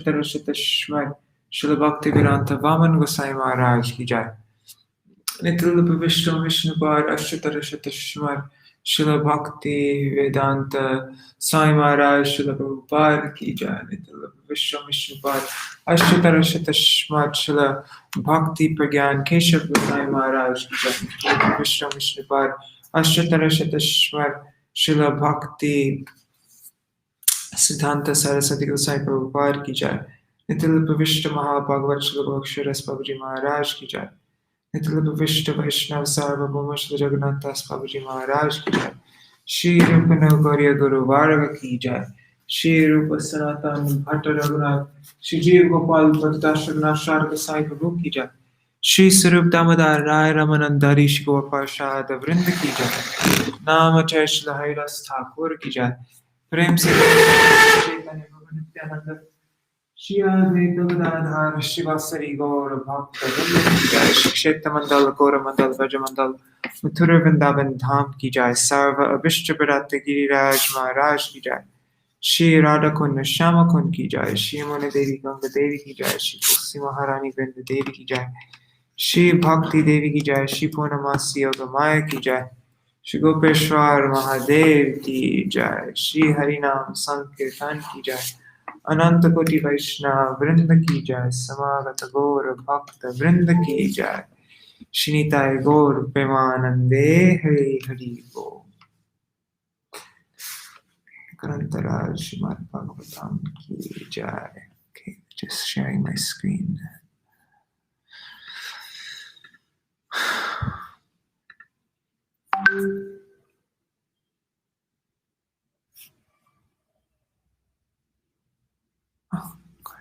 Shri Srila Bhaktivedanta Vaman Gosai Maharaj ki jai. Nitrulupa Vishnu Vishnupad Ashtara Shatashmar Srila Bhakti Vedanta Sai Maharaj Srila Prabhupada ki jai. Nitrulupa Vishnu Vishnupad Ashtara Shatashmar Srila Bhakti Pragyan Keshav Gosai Maharaj ki jai. Nitrulupa Vishnu Vishnupad Ashtara Shatashmar Srila Bhakti Siddhanta Saraswati Gosai Prabhupada ki jai. Nitrulupa Vishnu Mahabhagavat Srila Bhaksharas Babaji Maharaj ki jai. Nitrulupa Vishnu Vaishnava Sarvabhauma Srila Jagannath Das Babaji Maharaj ki jai. Shri Rupa Gauriya Guru Varga ki jai. Shri Rupa Sanatan Bhatta Raghunath Shri Jeev Gopal Bhatta Raghunath Sharga Sai Prabhu ki jai. Shri Sarup Damodar Rai Ramanandari Shri Gopal Shada Vrinda ki jai. Namachay Shri Haridas Thakur ki jai. Prem Se Chaitanya Prabhu Nityananda Shri Advaita Gadadhar Shivasari Gaura Bhakta Vrinda ki jai. Shri Kshetra Mandal Gaura Mandal Vaja Mandal Mathura Vrindavan Dham ki jai. Sarva Abhishta Bharata Giriraj Maharaj ki jai. Shri Radha Kund Shama Kund ki jai. Shri Mona Devi Ganga Devi ki jai. Shri Tulsi Maharani Vrinda Devi ki jai. Shri Bhakti Devi ki jai. Shri Purnamasi Yoga Maya ki jai. Shri Gopeshwar Mahadev ki jai. Shri Harinam Sankirtan ki jai. Ananta Koti Vaishnava Vrinda ki jai. Samagata Gaur Bhakta Vrinda ki jai. Shinitai Gaur Premanande Hari Hari Bo. Grantharaj Śrīmad-Bhāgavatam ki jai. Okay, just sharing my screen. Oh, God.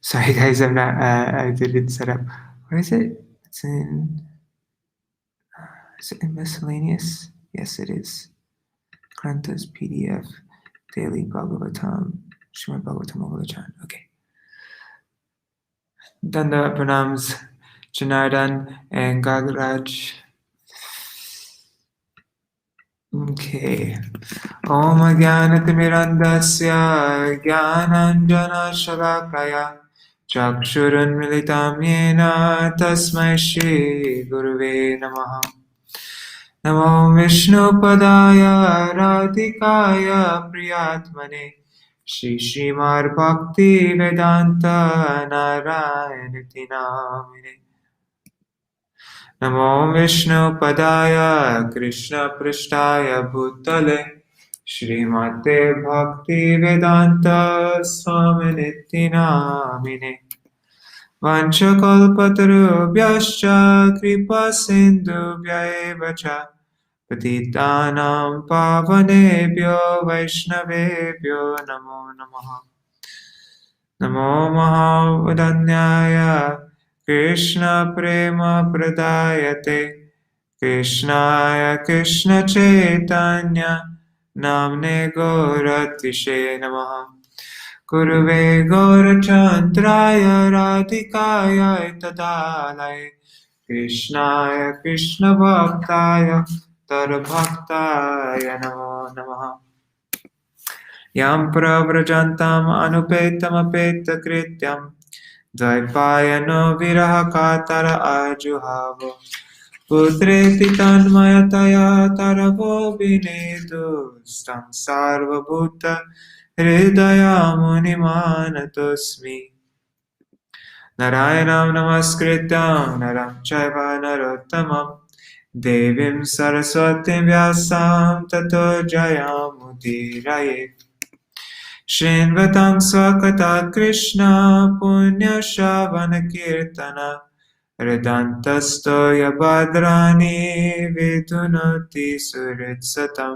Sorry guys, I'm not, I didn't set up. Where is it? It's in, is it in miscellaneous? Yes, it is. Granthas PDF, Daily Bhagavatam, Śrīmad-Bhāgavatam Ovalachan. Okay. Danda Pranams, Janardan and Gagraj. Okay. Om Jnanatimirandasya Jnananjana Shalakaya Chakshurun Militam Yena Tasmai Shri Guruve Namaha. Namo Vishnu Padaya Radhikaya Priyatmane Shri Srimad Bhakti Vedanta Narayanati Namine. Namo Vishnu Padaya Krishna Prishtaya Bhutale Shrimate Bhakti Vedanta Swaminiti Namine. Vanchakalpatarubhyascha kripa sindhubhya eva cha patitanam pavanebhyo vaishnavebhyo namo namaha. Namo mahavadanyaya Krishna prema pradayate Krishnaya Krishna chaitanya namne gauratishe namaha. Guruve Gaurachandraya Radhikaya Tadalaya Krishnaya Krishna Bhaktaya Tarabhaktaya Namo Namaha. Yam Pravrajantam Anupetam Apeta Krityam Dvaipayano Viraha Katara Ajuhavo Putreti Tanmayataya Taravo Vinedu Stang Sarva Bhuta Hridaya Munimanatosmi. Narayanam Namaskritam Naram Chaiva Narottamam Devim Saraswatim Vyasam Tato Jayamudiraye. Shrinvatam Swakata Krishna Punya Shavana Kirtana Redantasto Yabhadrani Vidunoti Suritsatam.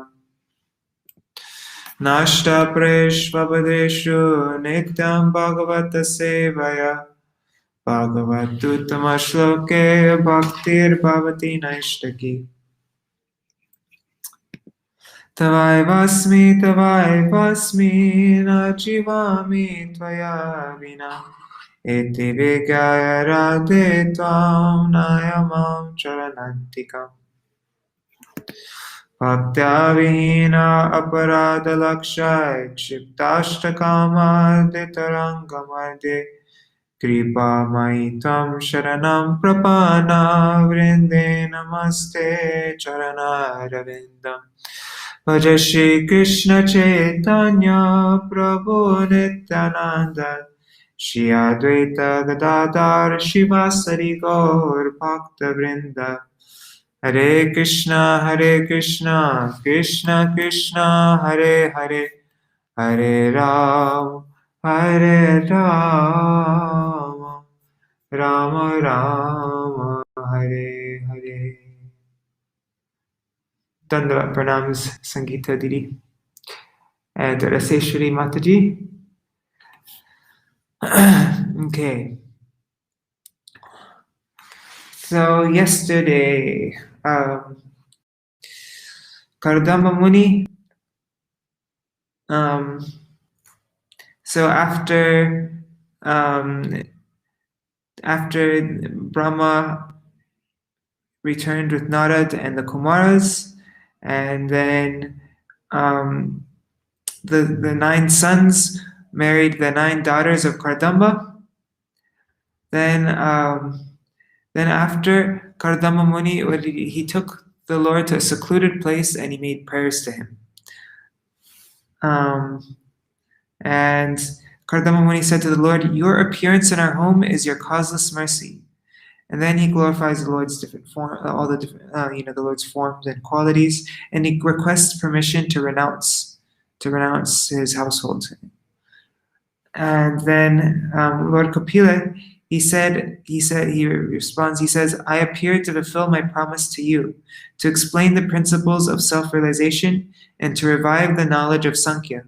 Nashta Preshvabadeshu Nityam Bhagavata Sevaya Bhagavatuttama Shloke Bhaktir Bhavati Naishtaki. Tavaivasmi, tavaivasmi, na jivami tvaya vina. Iti vigyaya radhe tvam nayamam charanantikam. Bhaktya vihina aparadha lakshay kshiptashtakama ditarangamarde. Kripa maitam sharanam prapana vrinde namaste charanaravindam. Bhaja Shri Krishna Chaitanya Prabhu Nityananda Shri Advaita Gadadhar Shivasari Gaur Bhakta Vrinda. Hare Krishna, Krishna Krishna, Hare Hare, Hare Ram, Hare Ram, Rama Rama, Hare Hare. Dandavat pranams, Sangeeta Didi. And Raseshwari Mataji. Okay. So yesterday, Kardama Muni, so after Brahma returned with Narad and the Kumaras, and then the 9 sons married the 9 daughters of Kardama. Then after Kardama Muni, he took the Lord to a secluded place and he made prayers to him. And Kardama Muni said to the Lord, "Your appearance in our home is your causeless mercy." And then he glorifies the Lord's different form, all the different, the Lord's forms and qualities, and he requests permission to renounce his household. And then Lord Kapila, he responds, he says, "I appeared to fulfill my promise to you, to explain the principles of self-realization and to revive the knowledge of Sankhya.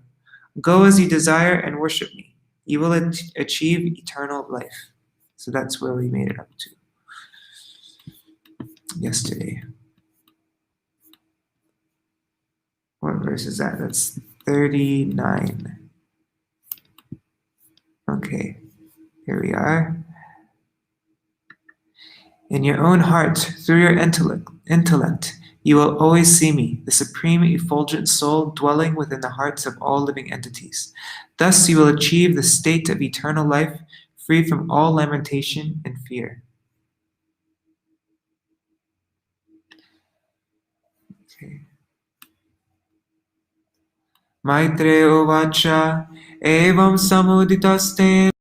Go as you desire and worship me. You will achieve eternal life." So that's where we made it up to yesterday. What verse is that? That's 39. Okay, here we are. In your own heart, through your intellect, you will always see me, the supreme effulgent soul dwelling within the hearts of all living entities. Thus you will achieve the state of eternal life, free from all lamentation and fear. Okay. Maitre uvacha evam samuditastena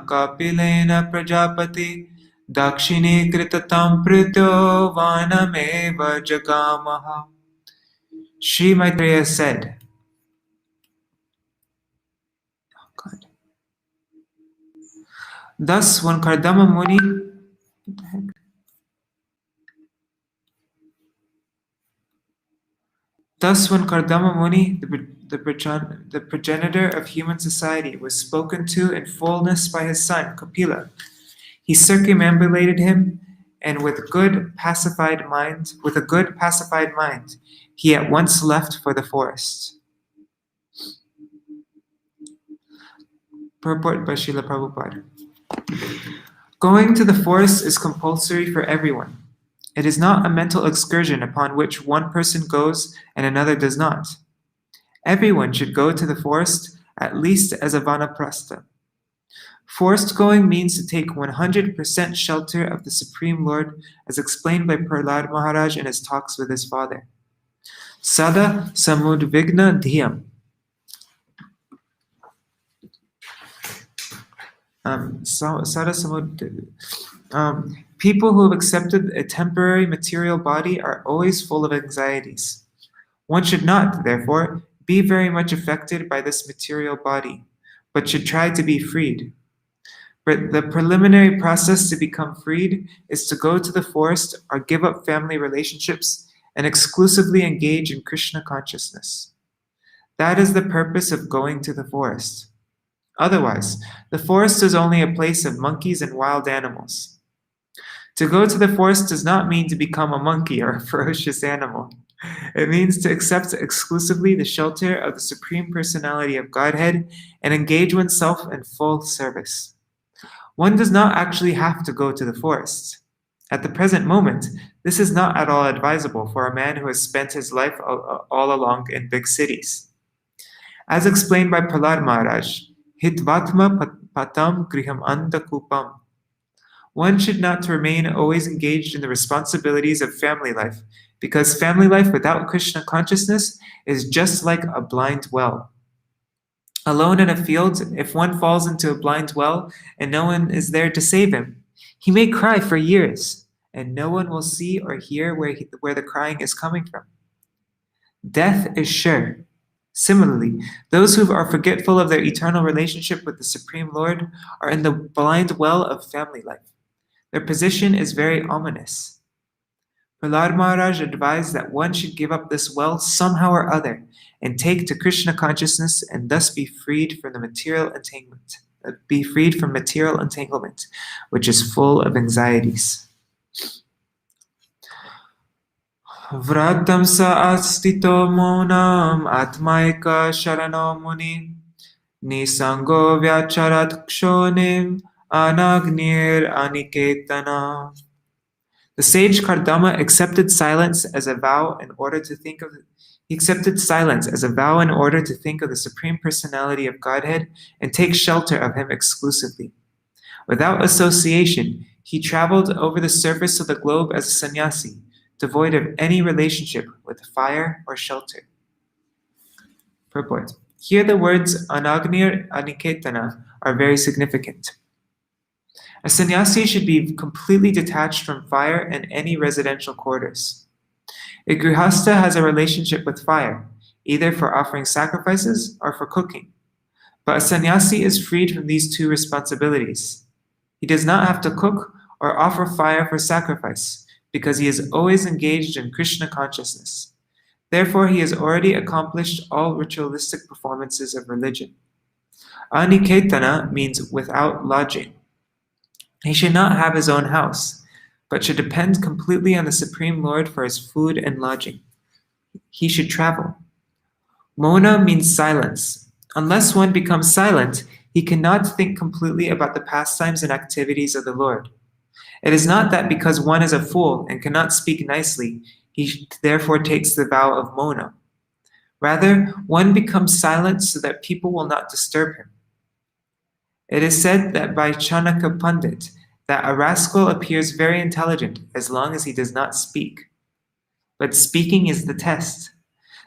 kapilena prajapati dakshine kritatam prityo vanameva jagamaha. Sri Maitreya said, thus when Kardama Muni, the progenitor of human society, was spoken to in fullness by his son, Kapila, he circumambulated him, and with a good pacified mind, he at once left for the forest. Purport by Srila Prabhupada. Going to the forest is compulsory for everyone. It is not a mental excursion upon which one person goes and another does not. Everyone should go to the forest at least as a vanaprastha. Forest going means to take 100% shelter of the Supreme Lord, as explained by Prahlad Maharaj in his talks with his father. Sada samudvigna dhyam. People who have accepted a temporary material body are always full of anxieties. One should not, therefore, be very much affected by this material body, but should try to be freed. But the preliminary process to become freed is to go to the forest or give up family relationships and exclusively engage in Krishna consciousness. That is the purpose of going to the forest. Otherwise, the forest is only a place of monkeys and wild animals. To go to the forest does not mean to become a monkey or a ferocious animal. It means to accept exclusively the shelter of the Supreme Personality of Godhead and engage oneself in full service. One does not actually have to go to the forest. At the present moment, this is not at all advisable for a man who has spent his life all along in big cities. As explained by Prahlad Maharaj, Hitvatma patam griham andakupam. One should not remain always engaged in the responsibilities of family life, because family life without Krishna consciousness is just like a blind well. Alone in a field, if one falls into a blind well and no one is there to save him, he may cry for years, and no one will see or hear where the crying is coming from. Death is sure. Similarly, those who are forgetful of their eternal relationship with the Supreme Lord are in the blind well of family life. Their position is very ominous. Prahlad Maharaj advised that one should give up this well somehow or other and take to Krishna consciousness and thus be freed from material entanglement, which is full of anxieties. Vratam sa astito monam atmaika sharano muni nisango vyacharat kshonim anagnir aniketana. The sage Kardama accepted silence as a vow in order to think of the Supreme Personality of Godhead and take shelter of him exclusively. Without association, he traveled over the surface of the globe as a sannyasi, devoid of any relationship with fire or shelter. Purport. Here the words anagnir aniketana are very significant. A sannyasi should be completely detached from fire and any residential quarters. A grihastha has a relationship with fire, either for offering sacrifices or for cooking. But a sannyasi is freed from these two responsibilities. He does not have to cook or offer fire for sacrifice, because he is always engaged in Krishna consciousness. Therefore, he has already accomplished all ritualistic performances of religion. Aniketana means without lodging. He should not have his own house, but should depend completely on the Supreme Lord for his food and lodging. He should travel. Mona means silence. Unless one becomes silent, he cannot think completely about the pastimes and activities of the Lord. It is not that because one is a fool and cannot speak nicely, he therefore takes the vow of Mona. Rather, one becomes silent so that people will not disturb him. It is said that by Chanaka Pandit that a rascal appears very intelligent as long as he does not speak. But speaking is the test.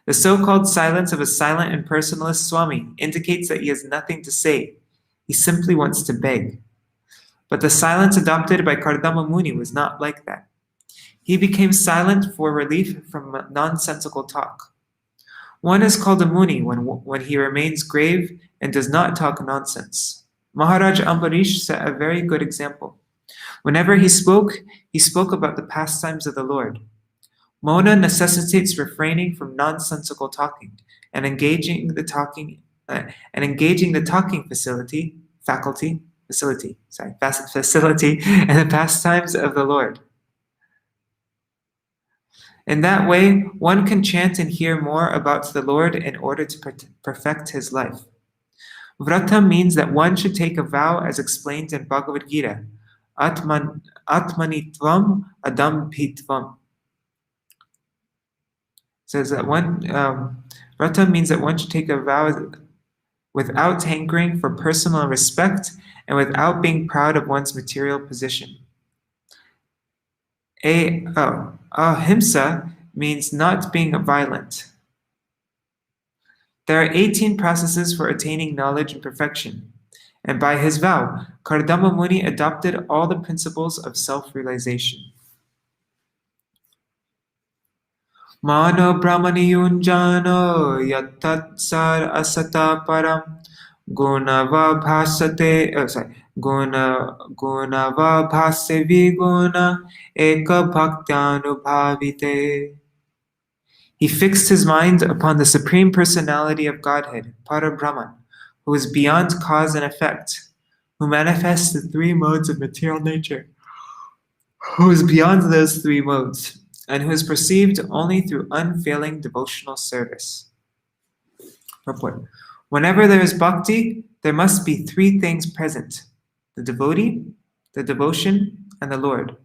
The so-called silence of a silent and personalist Swami indicates that he has nothing to say. He simply wants to beg. But the silence adopted by Kardama Muni was not like that. He became silent for relief from nonsensical talk. One is called a Muni when he remains grave and does not talk nonsense. Maharaj Ambarish set a very good example. Whenever he spoke about the pastimes of the Lord. Mona necessitates refraining from nonsensical talking and engaging the talking facility in the pastimes of the Lord. In that way, one can chant and hear more about the Lord in order to perfect his life. Vrata means that one should take a vow as explained in Bhagavad Gita, Atmanitvam Adambhitvam. Says that Vrata means that one should take a vow without hankering for personal respect and without being proud of one's material position. Ahimsa means not being violent. There are 18 processes for attaining knowledge and perfection, and by his vow, Kardama Muni adopted all the principles of self-realization. Mano brahmani yunjano yatatsar asata param gunava bhase viguna eka bhaktanubhavite. He fixed his mind upon the Supreme Personality of Godhead, Parabrahman, who is beyond cause and effect, who manifests the three modes of material nature, who is beyond those three modes. and who is perceived only through unfailing devotional service. Purport. Whenever there is bhakti, there must be three things present: the devotee, the devotion, and the Lord.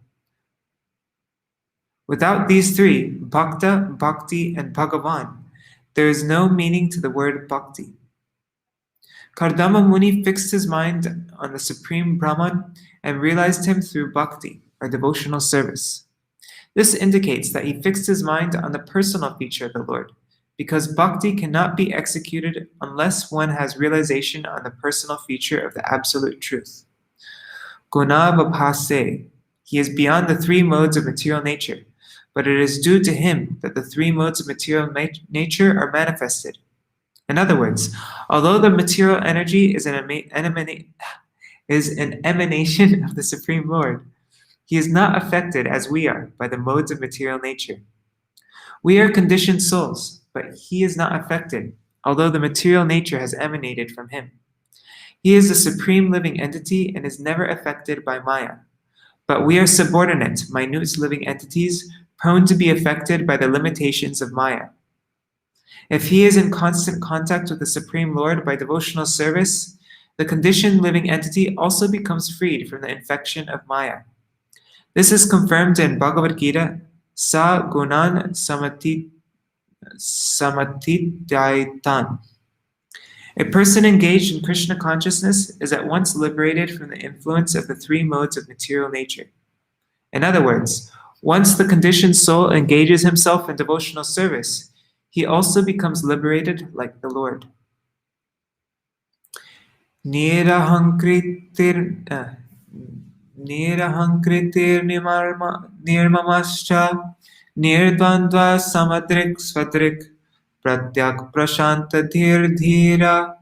Without these three, bhakta, bhakti, and bhagavan, there is no meaning to the word bhakti. Kardama Muni fixed his mind on the Supreme Brahman and realized him through bhakti, or devotional service. This indicates that he fixed his mind on the personal feature of the Lord, because bhakti cannot be executed unless one has realization on the personal feature of the absolute truth. Guna vabhase, he is beyond the three modes of material nature, but it is due to him that the three modes of material nature are manifested. In other words, although the material energy is an emanation of the Supreme Lord, he is not affected as we are by the modes of material nature. We are conditioned souls, but he is not affected, although the material nature has emanated from him. He is the supreme living entity and is never affected by Maya. But we are subordinate, minute living entities, prone to be affected by the limitations of Maya. If he is in constant contact with the Supreme Lord by devotional service, the conditioned living entity also becomes freed from the infection of Maya. This is confirmed in Bhagavad Gita, Sa Gunan Samatidaitan. A person engaged in Krishna consciousness is at once liberated from the influence of the three modes of material nature. In other words, once the conditioned soul engages himself in devotional service, he also becomes liberated like the Lord. Nirahankritir nirmamascha nirdvandva samadrik svadrik pratyak prashanta dhir dhira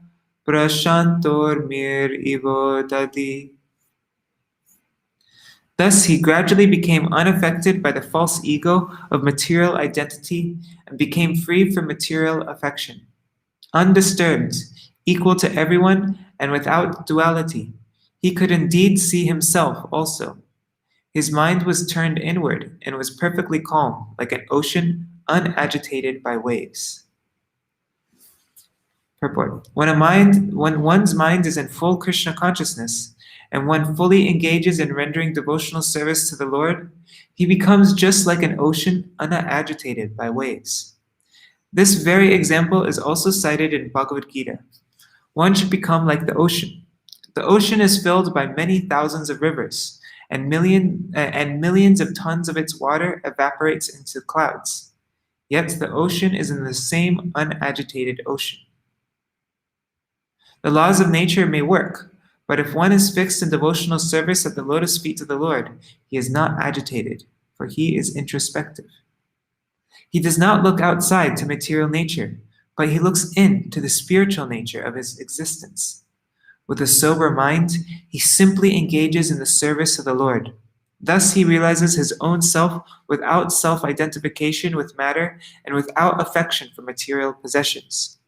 prashantor mir ivodadi. Thus, he gradually became unaffected by the false ego of material identity and became free from material affection. Undisturbed, equal to everyone, and without duality, he could indeed see himself also. His mind was turned inward and was perfectly calm, like an ocean unagitated by waves. Purport. When one's mind is in full Krishna consciousness, and one fully engages in rendering devotional service to the Lord, he becomes just like an ocean unagitated by waves. This very example is also cited in Bhagavad Gita. One should become like the ocean. The ocean is filled by many thousands of rivers, and millions of tons of its water evaporates into clouds. Yet the ocean is in the same unagitated ocean. The laws of nature may work, but if one is fixed in devotional service at the lotus feet of the Lord, he is not agitated, for he is introspective. He does not look outside to material nature, but he looks in to the spiritual nature of his existence. With a sober mind, he simply engages in the service of the Lord. Thus he realizes his own self without self-identification with matter and without affection for material possessions.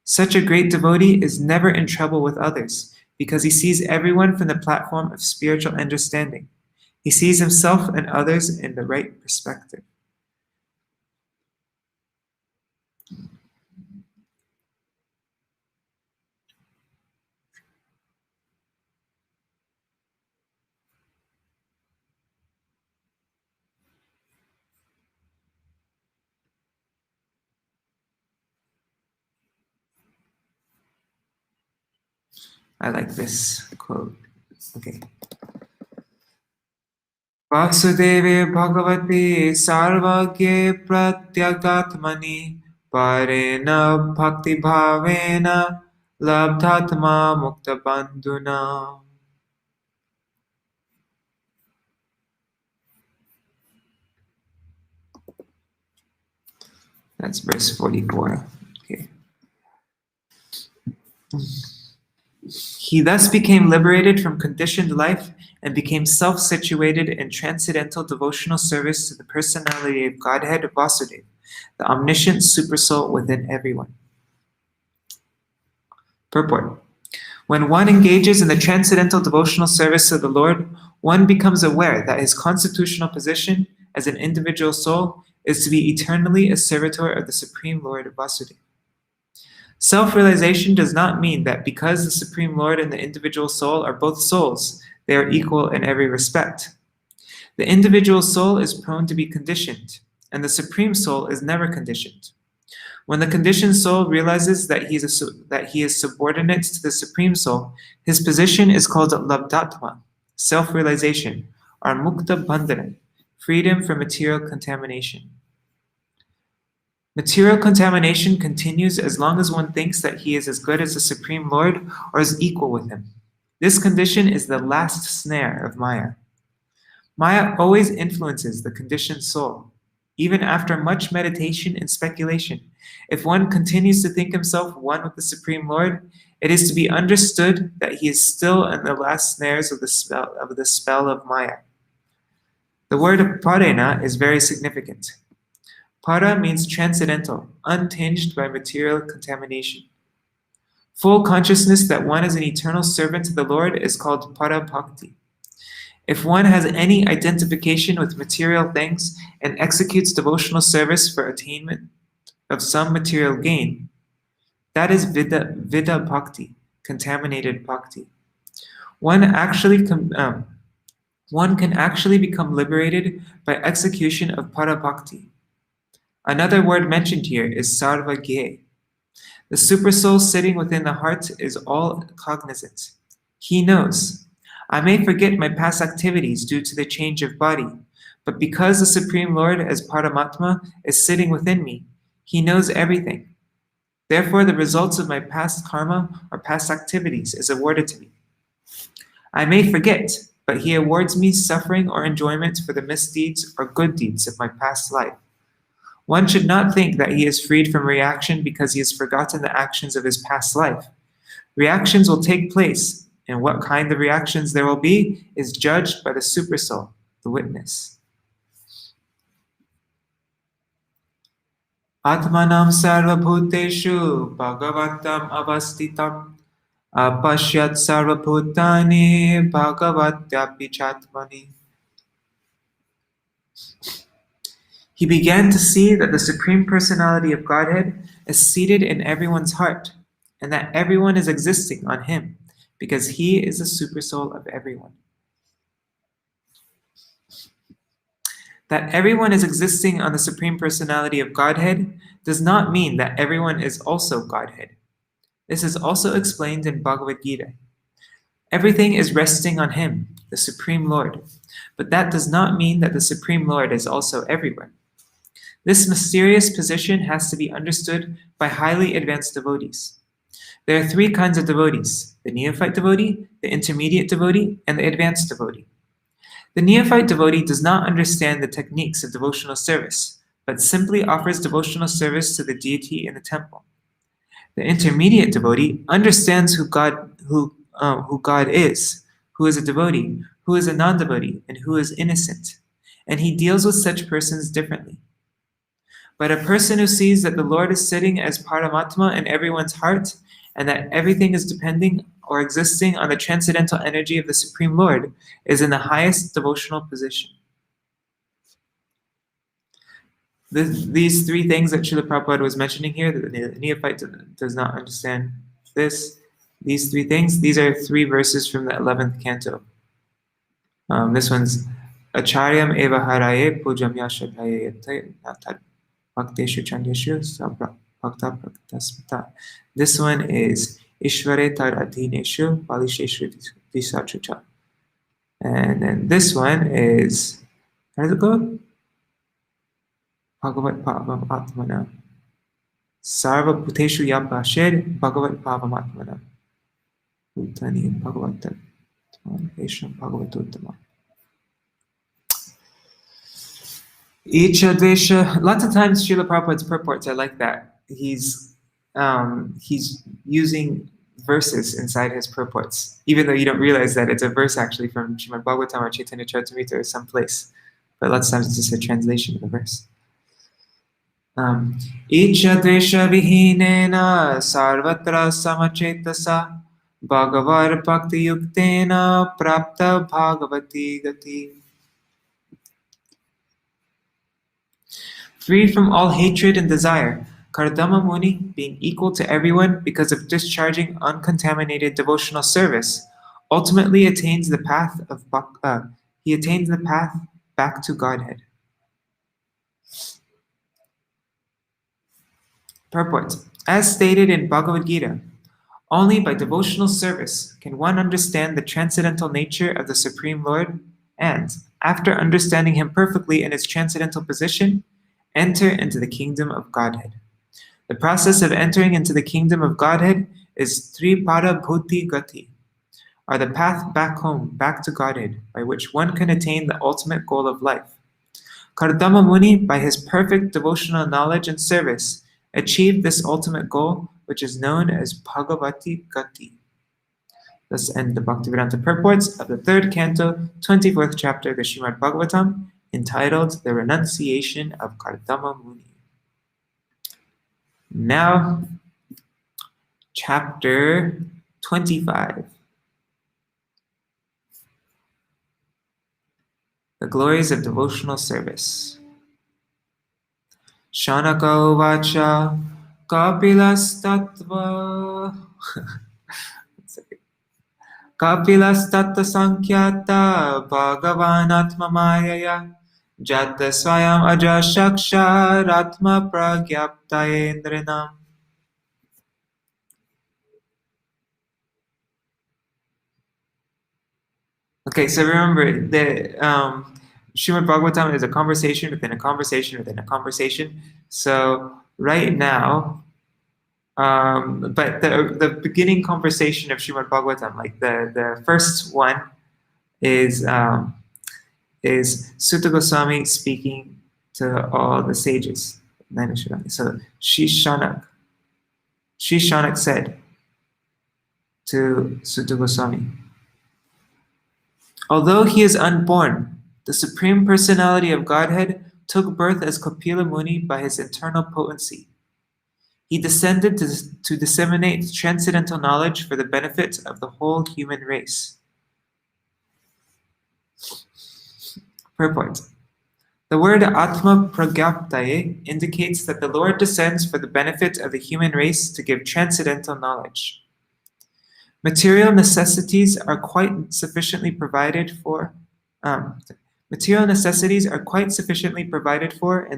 Such a great devotee is never in trouble with others, because he sees everyone from the platform of spiritual understanding. He sees himself and others in the right perspective. I like this quote. Okay. Vasudeve Bhagavate Sarvagye Pratyagatmani Parena Bhakti Bhavena Labdhatma Mukta Bandhuna. That's verse 44. Okay. He thus became liberated from conditioned life and became self-situated in transcendental devotional service to the personality of Godhead Vasudeva, the omniscient supersoul within everyone. Purport. When one engages in the transcendental devotional service of the Lord, one becomes aware that his constitutional position as an individual soul is to be eternally a servitor of the Supreme Lord Vasudeva. Self-realization does not mean that because the Supreme Lord and the individual soul are both souls, they are equal in every respect. The individual soul is prone to be conditioned, and the Supreme Soul is never conditioned. When the conditioned soul realizes that he is subordinate to the Supreme Soul, his position is called labdhatma, self-realization, or mukta bandhana, freedom from material contamination. Material contamination continues as long as one thinks that he is as good as the Supreme Lord or is equal with him. This condition is the last snare of Maya. Maya always influences the conditioned soul. Even after much meditation and speculation, if one continues to think himself one with the Supreme Lord, it is to be understood that he is still in the last snares of the spell of Maya. The word parena is very significant. Para means transcendental, untinged by material contamination. Full consciousness that one is an eternal servant to the Lord is called para bhakti. If one has any identification with material things and executes devotional service for attainment of some material gain, that is vida bhakti, contaminated bhakti. One can actually become liberated by execution of para bhakti. Another word mentioned here is sarvagye. The supersoul sitting within the heart is all cognizant. He knows. I may forget my past activities due to the change of body, but because the Supreme Lord as Paramatma is sitting within me, he knows everything. Therefore, the results of my past karma or past activities is awarded to me. I may forget, but he awards me suffering or enjoyment for the misdeeds or good deeds of my past life. One should not think that he is freed from reaction because he has forgotten the actions of his past life. Reactions will take place, and what kind of reactions there will be is judged by the Supersoul, the witness. Atmanam sarvabhuteshu bhagavatam avastitam apashyat sarvabhutani bhagavatyapi chatmani. He began to see that the Supreme Personality of Godhead is seated in everyone's heart, and that everyone is existing on him, because he is the Supersoul of everyone. That everyone is existing on the Supreme Personality of Godhead does not mean that everyone is also Godhead. This is also explained in Bhagavad Gita. Everything is resting on him, the Supreme Lord, but that does not mean that the Supreme Lord is also everywhere. This mysterious position has to be understood by highly advanced devotees. There are three kinds of devotees: the neophyte devotee, the intermediate devotee, and the advanced devotee. The neophyte devotee does not understand the techniques of devotional service, but simply offers devotional service to the deity in the temple. The intermediate devotee understands who God is, who is a devotee, who is a non-devotee, and who is innocent, and he deals with such persons differently. But a person who sees that the Lord is sitting as Paramatma in everyone's heart, and that everything is depending or existing on the transcendental energy of the Supreme Lord, is in the highest devotional position. These three things that Srila Prabhupada was mentioning here, that the neophyte does not understand these three things, these are three verses from the 11th canto. This one's Acharyam eva haraye pujam yashadhaye yate natar bhakteshu chandeshu sabra bhakta praktasmita. This one is Ishvare tar adhineshu balisheshu disachucha. And then this one is, how does it go? Bhagavat Bhavam Atmana. Sarva Bhuteshu Yabhashed Bhagavat Bhavam Atmana. Bhutani Bhagavatam. Vesham Bhagavatuttama. Ichadvesha. Lots of times Srila Prabhupada's purports are like that. He's using verses inside his purports, even though you don't realize that it's a verse actually from Śrīmad-Bhāgavatam or Chaitanya Charitamrita or someplace. But lots of times it's just a translation of the verse. Ichadvesha vihinena sarvatra samachetasa bhagavar bhakti yuktena prapta bhagavati gati. Free from all hatred and desire, Kardama Muni, being equal to everyone because of discharging uncontaminated devotional service, ultimately attains the path of he attains the path back to Godhead. Purport. As stated in Bhagavad Gita, only by devotional service can one understand the transcendental nature of the Supreme Lord and, after understanding him perfectly in his transcendental position, enter into the Kingdom of Godhead. The process of entering into the Kingdom of Godhead is Tripada Bhuti Gati, or the path back home, back to Godhead, by which one can attain the ultimate goal of life. Kardama Muni, by his perfect devotional knowledge and service, achieved this ultimate goal, which is known as Bhagavati Gati. Thus end the Bhaktivedanta purports of the 3rd canto, 24th chapter of the Śrīmad-Bhāgavatam, entitled The Renunciation of Kardama Muni. Now, chapter 25. The glories of devotional service. Śaunaka Uvacha Kapilastatva Kapilastatta Sankyata Bhagavanatma Mayaya Jata Swayam Aja Shaksharatma Pragyaptayendrinam. Okay, so remember the Śrīmad-Bhāgavatam is a conversation within a conversation within a conversation. So right now, but the beginning conversation of Śrīmad-Bhāgavatam, like the first one, is Sutta Goswami speaking to all the sages. So Śaunaks said to Sutta Goswami, although he is unborn, the Supreme Personality of Godhead took birth as Kapila Muni by his internal potency. He descended to disseminate transcendental knowledge for the benefit of the whole human race. Purport. The word Atma Pragyaptaye indicates that the Lord descends for the benefit of the human race to give transcendental knowledge. Material necessities are quite sufficiently provided for in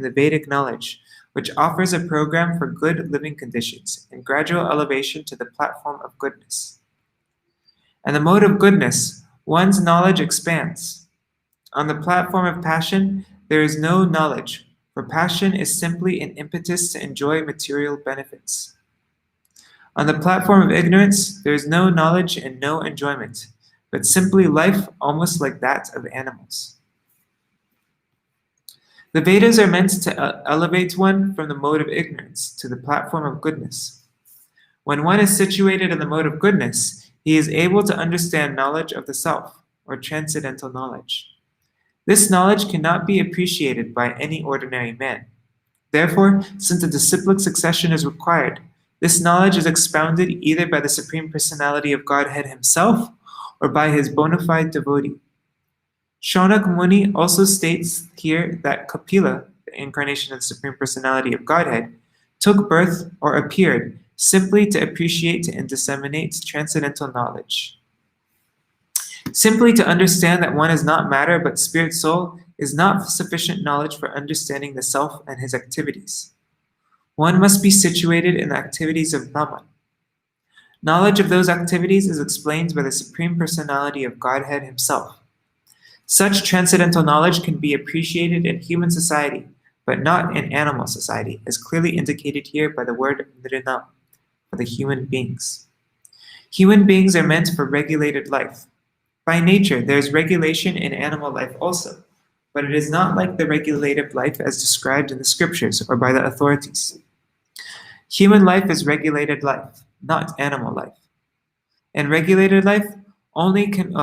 the Vedic knowledge, which offers a program for good living conditions and gradual elevation to the platform of goodness. And the mode of goodness, one's knowledge expands. On the platform of passion, there is no knowledge, for passion is simply an impetus to enjoy material benefits. On the platform of ignorance, there is no knowledge and no enjoyment, but simply life almost like that of animals. The Vedas are meant to elevate one from the mode of ignorance to the platform of goodness. When one is situated in the mode of goodness, he is able to understand knowledge of the self, or transcendental knowledge. This knowledge cannot be appreciated by any ordinary man. Therefore, since a disciplic succession is required, this knowledge is expounded either by the Supreme Personality of Godhead himself or by his bona fide devotee. Śaunaka Muni also states here that Kapila, the incarnation of the Supreme Personality of Godhead, took birth or appeared simply to appreciate and disseminate transcendental knowledge. Simply to understand that one is not matter but spirit soul is not sufficient knowledge for understanding the self and his activities. One must be situated in the activities of Brahman. Knowledge of those activities is explained by the Supreme Personality of Godhead himself. Such transcendental knowledge can be appreciated in human society, but not in animal society, as clearly indicated here by the word nrinam, for the human beings. Human beings are meant for regulated life. By nature, there is regulation in animal life also, but it is not like the regulated life as described in the scriptures or by the authorities. Human life is regulated life, not animal life. In regulated life only can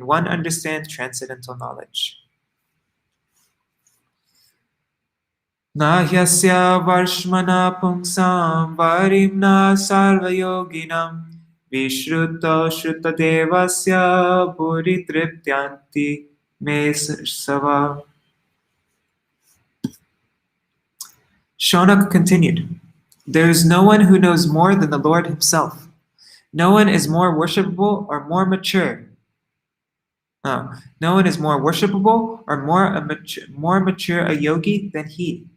one understand transcendental knowledge. Nahyasya varshmana pungsam varimna sarvayoginam Vishruta Shruta Devasya Puri Triptyanti Me Sava. Shaunak continued, "There is no one who knows more than the Lord himself. No one is more worshipable or more mature. No one is more worshipable or more mature a yogi than he.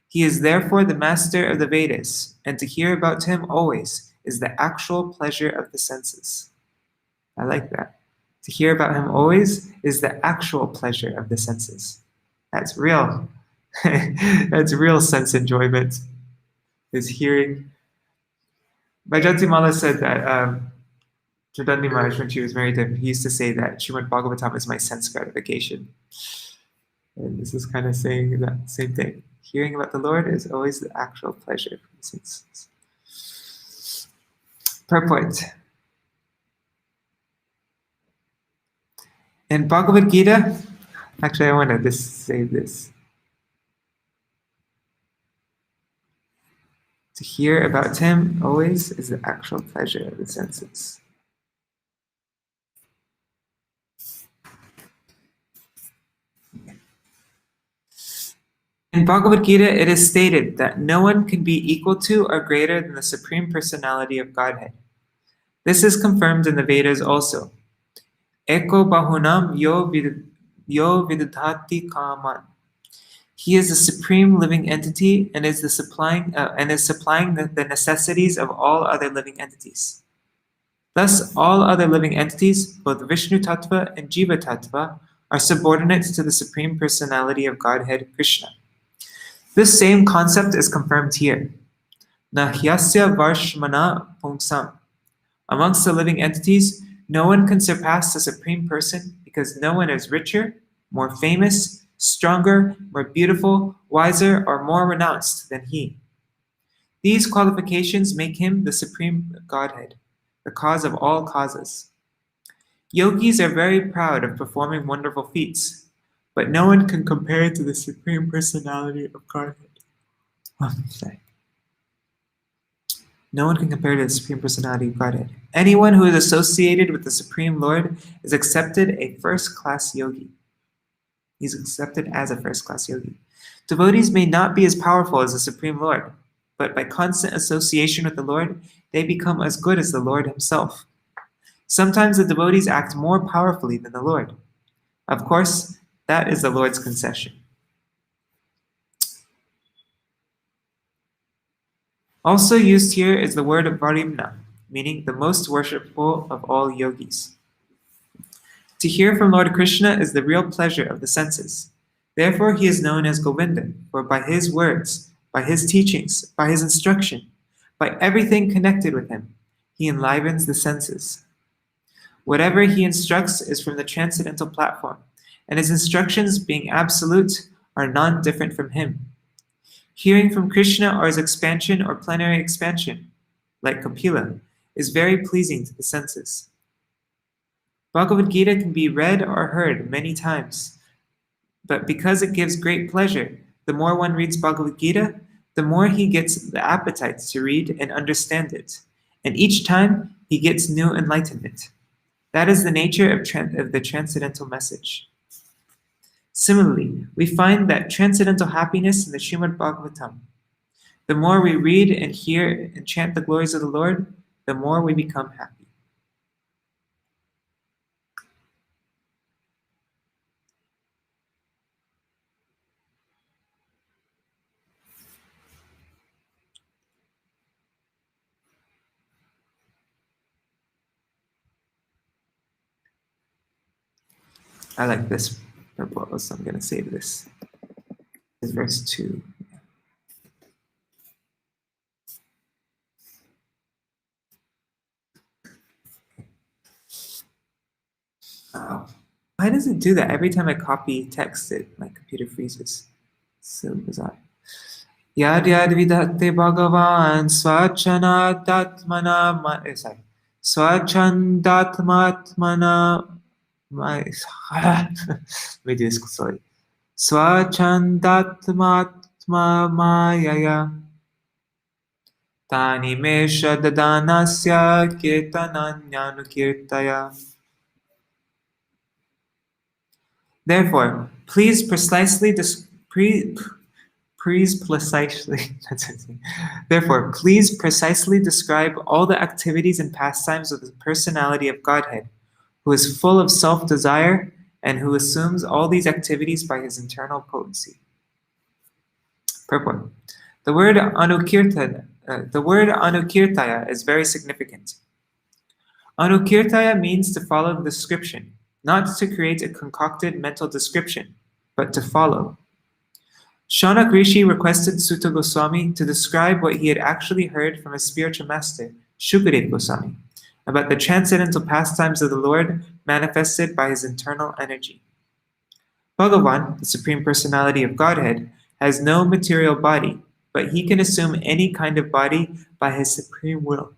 He is therefore the master of the Vedas, and to hear about him always is the actual pleasure of the senses." I like that. To hear about him always is the actual pleasure of the senses. That's real. That's real sense enjoyment, is hearing. Vajratimala said that Chaitanya Maharaj, when she was married to him, he used to say that Śrīmad-Bhāgavatam is my sense gratification. And this is kind of saying that same thing. Hearing about the Lord is always the actual pleasure from the senses. Purport. In Bhagavad Gita, actually I want to just say this. To hear about him always is the actual pleasure of the senses. In Bhagavad Gita, it is stated that no one can be equal to or greater than the Supreme Personality of Godhead. This is confirmed in the Vedas also. Eko bahunam yo vidadhati kaman. He is the supreme living entity and is supplying the necessities of all other living entities. Thus, all other living entities, both Vishnu Tattva and Jiva Tattva, are subordinate to the Supreme Personality of Godhead, Krishna. This same concept is confirmed here. Nahyasya varshmana pungsam. Amongst the living entities, no one can surpass the Supreme Person because no one is richer, more famous, stronger, more beautiful, wiser, or more renounced than he. These qualifications make him the Supreme Godhead, the cause of all causes. Yogis are very proud of performing wonderful feats, but no one can compare to the Supreme Personality of Godhead. No one can compare to the Supreme Personality of Godhead. Anyone who is associated with the Supreme Lord is accepted a first-class yogi. He's accepted as a first-class yogi. Devotees may not be as powerful as the Supreme Lord, but by constant association with the Lord, they become as good as the Lord himself. Sometimes the devotees act more powerfully than the Lord. Of course, that is the Lord's concession. Also used here is the word varimna, meaning the most worshipful of all yogis. To hear from Lord Krishna is the real pleasure of the senses. Therefore he is known as Govinda, for by his words, by his teachings, by his instruction, by everything connected with him, he enlivens the senses. Whatever he instructs is from the transcendental platform, and his instructions, being absolute, are non-different from him. Hearing from Krishna or his expansion or plenary expansion, like Kapila, is very pleasing to the senses. Bhagavad Gita can be read or heard many times, but because it gives great pleasure, the more one reads Bhagavad Gita, the more he gets the appetite to read and understand it, and each time he gets new enlightenment. That is the nature of the transcendental message. Similarly, we find that transcendental happiness in the Śrīmad-Bhāgavatam. The more we read and hear and chant the glories of the Lord, the more we become happy. I like this purport, so I'm going to save this. This is verse 2. Why does it do that? Every time I copy text, my computer freezes. It's so bizarre. Yad yad vidhate bhagavan swachandatmana swachandatmatmana let me do this slowly. Swachandatmatma mayaya tani mesha dadanasya kirtananyanu. Therefore, please precisely please precisely therefore, please precisely describe all the activities and pastimes of the personality of Godhead, who is full of self-desire and who assumes all these activities by his internal potency. Purport. The word anukirtaya is very significant. Anukirtaya means to follow the description, not to create a concocted mental description, but to follow. Śaunaks Ṛṣi requested Sutta Goswami to describe what he had actually heard from his spiritual master, Shukadeva Goswami, about the transcendental pastimes of the Lord manifested by his internal energy. Bhagavan, the Supreme Personality of Godhead, has no material body, but he can assume any kind of body by his supreme will.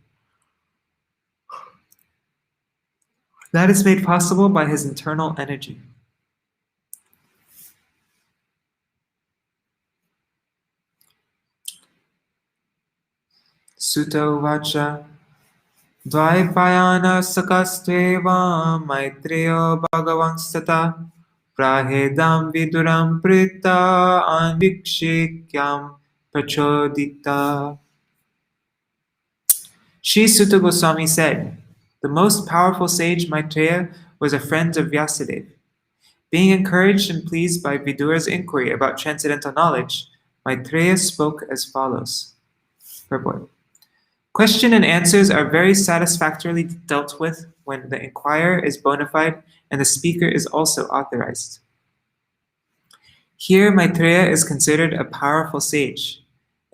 That is made possible by his internal energy. Sutta uvacha Dvaipayana sakastveva maitreyo bhagavansthata prahedam viduram prita anvikshikyam prachodita. Sri Sutta Goswami said, the most powerful sage Maitreya was a friend of Vyasadeva. Being encouraged and pleased by Vidura's inquiry about transcendental knowledge, Maitreya spoke as follows. Purport. Question and answers are very satisfactorily dealt with when the inquirer is bona fide and the speaker is also authorized. Here, Maitreya is considered a powerful sage,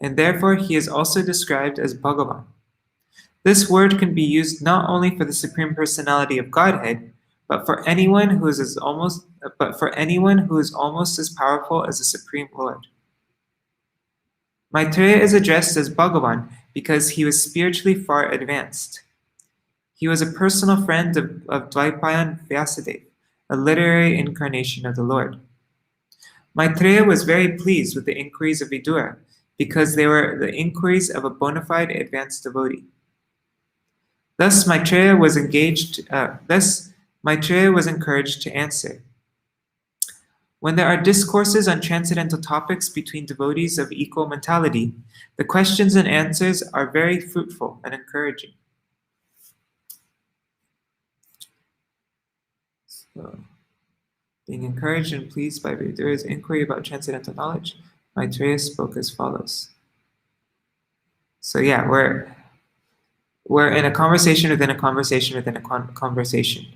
and therefore he is also described as Bhagavan. This word can be used not only for the Supreme Personality of Godhead, but for anyone who is almost as powerful as the Supreme Lord. Maitreya is addressed as Bhagavan because he was spiritually far advanced. He was a personal friend of Dvaipayan Vyasadeva, a literary incarnation of the Lord. Maitreya was very pleased with the inquiries of Vidura because they were the inquiries of a bona fide advanced devotee. Thus Maitreya was encouraged to answer. When there are discourses on transcendental topics between devotees of equal mentality, the questions and answers are very fruitful and encouraging. So, being encouraged and pleased by Vidura's inquiry about transcendental knowledge, Maitreya spoke as follows. So yeah, we're in a conversation within a conversation within a conversation.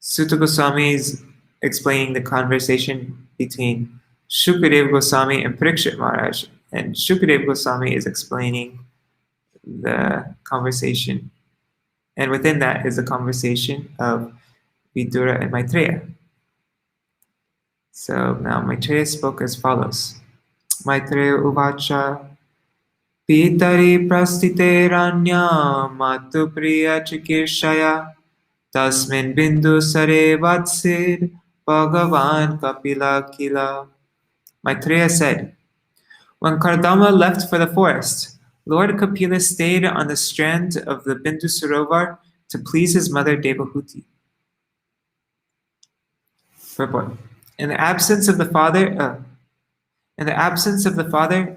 Sutta Goswami is explaining the conversation between Shukadeva Goswami and Parikshit Maharaj, and Shukadeva Goswami is explaining the conversation, and within that is a conversation of Vidura and Maitreya. So now Maitreya spoke as follows. Maitreya uvacha Pitari prastite ranya matu priya chikirshaya tasmin bindu sare vatsir Bhagavan Kapila kila. Maitreya said, when Kardama left for the forest, Lord Kapila stayed on the strand of the Bindu Sarovar to please his mother Devahuti. Purport. In the absence of the father,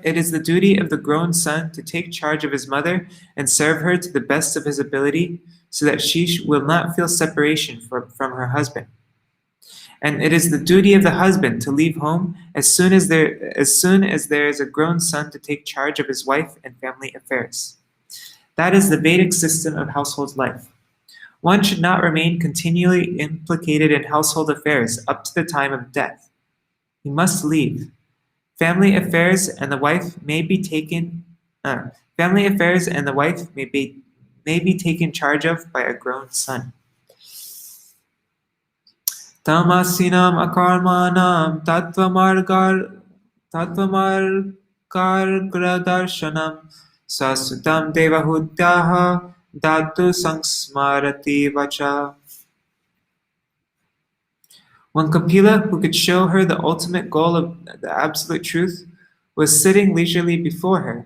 it is the duty of the grown son to take charge of his mother and serve her to the best of his ability, so that she will not feel separation from her husband. And it is the duty of the husband to leave home as soon as there is a grown son to take charge of his wife and family affairs. That is the Vedic system of household life. One should not remain continually implicated in household affairs up to the time of death. He must leave. Family affairs and the wife may be taken charge of by a grown son. Tamasinam akarmanam tattvamargargradarshanam sasutam devahutyaha datu sangsmarati vacha. When Kapila, who could show her the ultimate goal of the absolute truth, was sitting leisurely before her,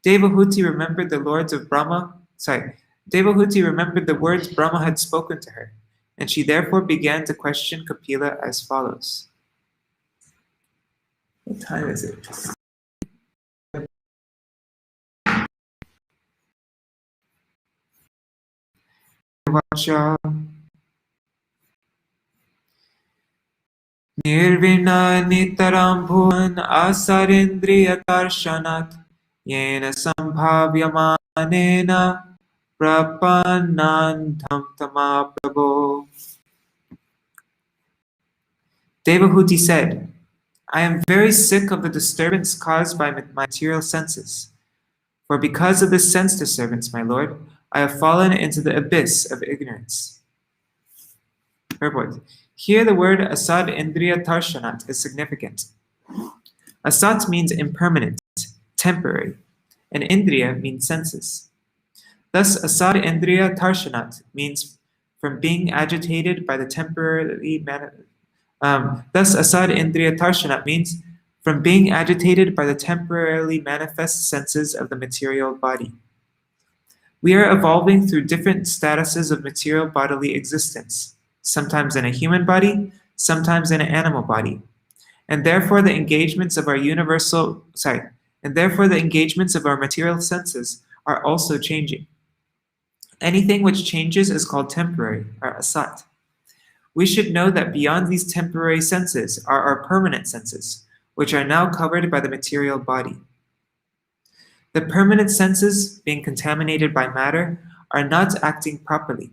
Devahuti remembered the words Brahma had spoken to her, and she therefore began to question Kapila as follows. What time is it? Vacha Nirvina Nitaram Bhuvan Asarindriya Darshanat Yena Sambhavyamanena Prapanandham Tamaprabho. Devahuti said, I am very sick of the disturbance caused by my material senses. For because of this sense disturbance, my Lord, I have fallen into the abyss of ignorance. Purport. Here the word asad indriya tarshanat is significant. Asat means impermanent, temporary, and indriya means senses. Thus, asad indriya tarshanat means from being agitated by the temporarily manifest senses of the material body. We are evolving through different statuses of material bodily existence, sometimes in a human body, sometimes in an animal body, and therefore the engagements of our material senses are also changing. Anything which changes is called temporary, or asat. We should know that beyond these temporary senses are our permanent senses, which are now covered by the material body. The permanent senses, being contaminated by matter, are not acting properly.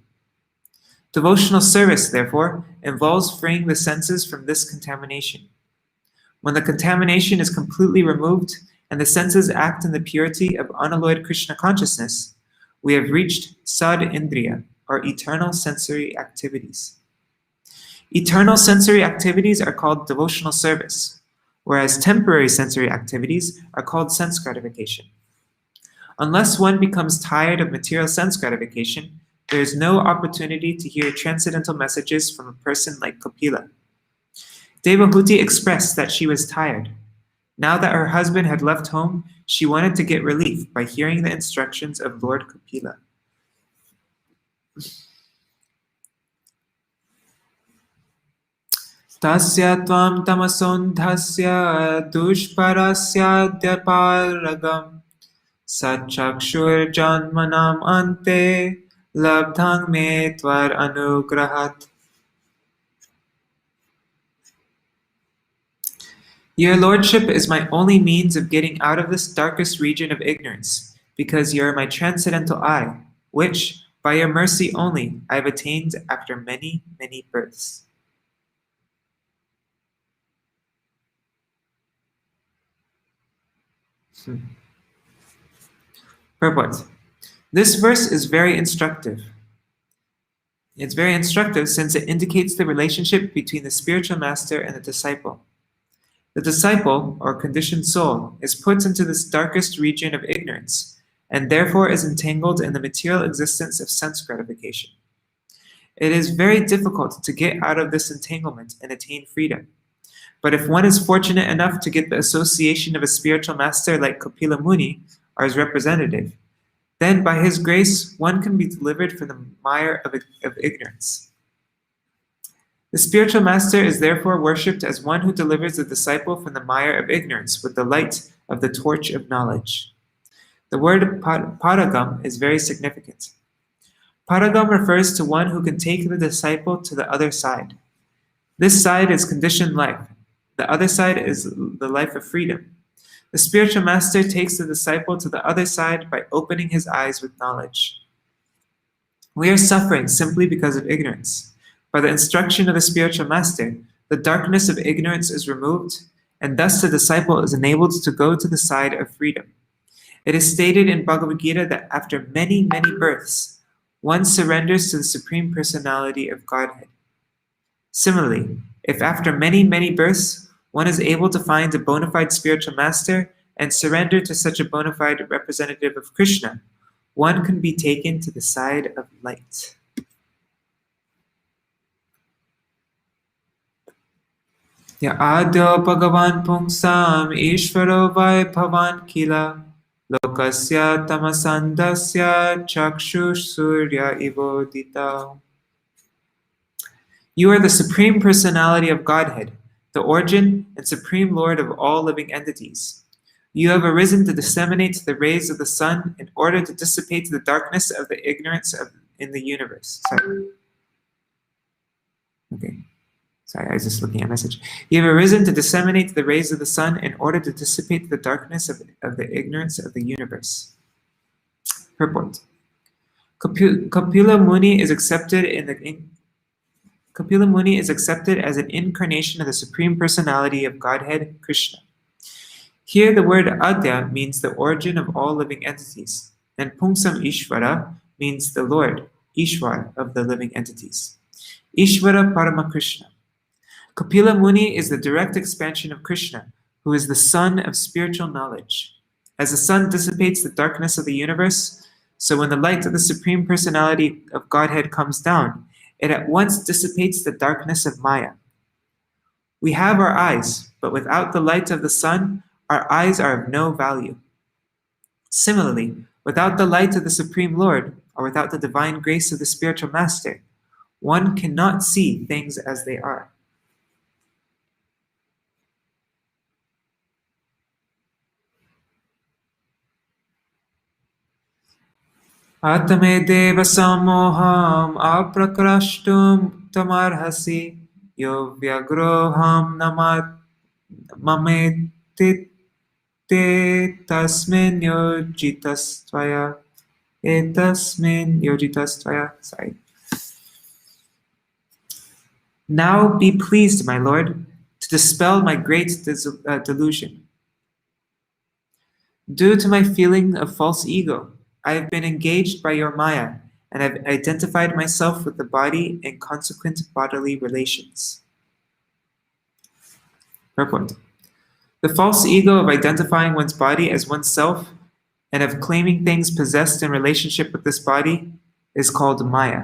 Devotional service, therefore, involves freeing the senses from this contamination. When the contamination is completely removed and the senses act in the purity of unalloyed Krishna consciousness, we have reached sad indriya, or eternal sensory activities. Eternal sensory activities are called devotional service, whereas temporary sensory activities are called sense gratification. Unless one becomes tired of material sense gratification, there is no opportunity to hear transcendental messages from a person like Kapila. Devahuti expressed that she was tired. Now that her husband had left home, she wanted to get relief by hearing the instructions of Lord Kapila. Tasya tvam tamasondhasya dushparasya dyaparagam Sachakshur janmanam ante labdhang me tvar anugrahat. Your Lordship is my only means of getting out of this darkest region of ignorance, because you are my transcendental eye, which, by your mercy only, I have attained after many, many births. Purport. This verse is very instructive. It's very instructive since it indicates the relationship between the spiritual master and the disciple. The disciple, or conditioned soul, is put into this darkest region of ignorance, and therefore is entangled in the material existence of sense gratification. It is very difficult to get out of this entanglement and attain freedom. But if one is fortunate enough to get the association of a spiritual master like Kapila Muni, or his representative, then by his grace one can be delivered from the mire of ignorance. The spiritual master is therefore worshipped as one who delivers the disciple from the mire of ignorance with the light of the torch of knowledge. The word paragam is very significant. Paragam refers to one who can take the disciple to the other side. This side is conditioned life. The other side is the life of freedom. The spiritual master takes the disciple to the other side by opening his eyes with knowledge. We are suffering simply because of ignorance. By the instruction of the spiritual master, the darkness of ignorance is removed, and thus the disciple is enabled to go to the side of freedom. It is stated in Bhagavad Gita that after many, many births, one surrenders to the Supreme Personality of Godhead. Similarly, if after many, many births, one is able to find a bona fide spiritual master and surrender to such a bona fide representative of Krishna, one can be taken to the side of light. Ya adyo bhagavan pungsam ishvaro vai bhavan kila lokasya tamasandasya chakshush surya ivodita. You are the Supreme Personality of Godhead, the origin and supreme Lord of all living entities. You have arisen to disseminate the rays of the sun in order to dissipate the darkness of the ignorance in the universe. Sorry. Okay. Sorry, I was just looking at a message. You have arisen to disseminate the rays of the sun in order to dissipate the darkness of the ignorance of the universe. Purport. Kapila Muni is accepted Kapila Muni is accepted as an incarnation of the Supreme Personality of Godhead, Krishna. Here the word Adya means the origin of all living entities, and Pungsam Ishvara means the Lord, Ishwar, of the living entities. Ishvara Parama Krishna. Kapila Muni is the direct expansion of Krishna, who is the sun of spiritual knowledge. As the sun dissipates the darkness of the universe, so when the light of the Supreme Personality of Godhead comes down, it at once dissipates the darkness of Maya. We have our eyes, but without the light of the sun, our eyes are of no value. Similarly, without the light of the Supreme Lord, or without the divine grace of the spiritual master, one cannot see things as they are. Atame deva samoham aprakrashtum tamarhasi yo vyagroham namat mamete tasmin yojitastvaya etasmin yojitastvaya. Sorry. Now be pleased, my Lord, to dispel my great delusion. Due to my feeling of false ego, I have been engaged by your Maya and have identified myself with the body and consequent bodily relations. Purport. The false ego of identifying one's body as oneself and of claiming things possessed in relationship with this body is called Maya.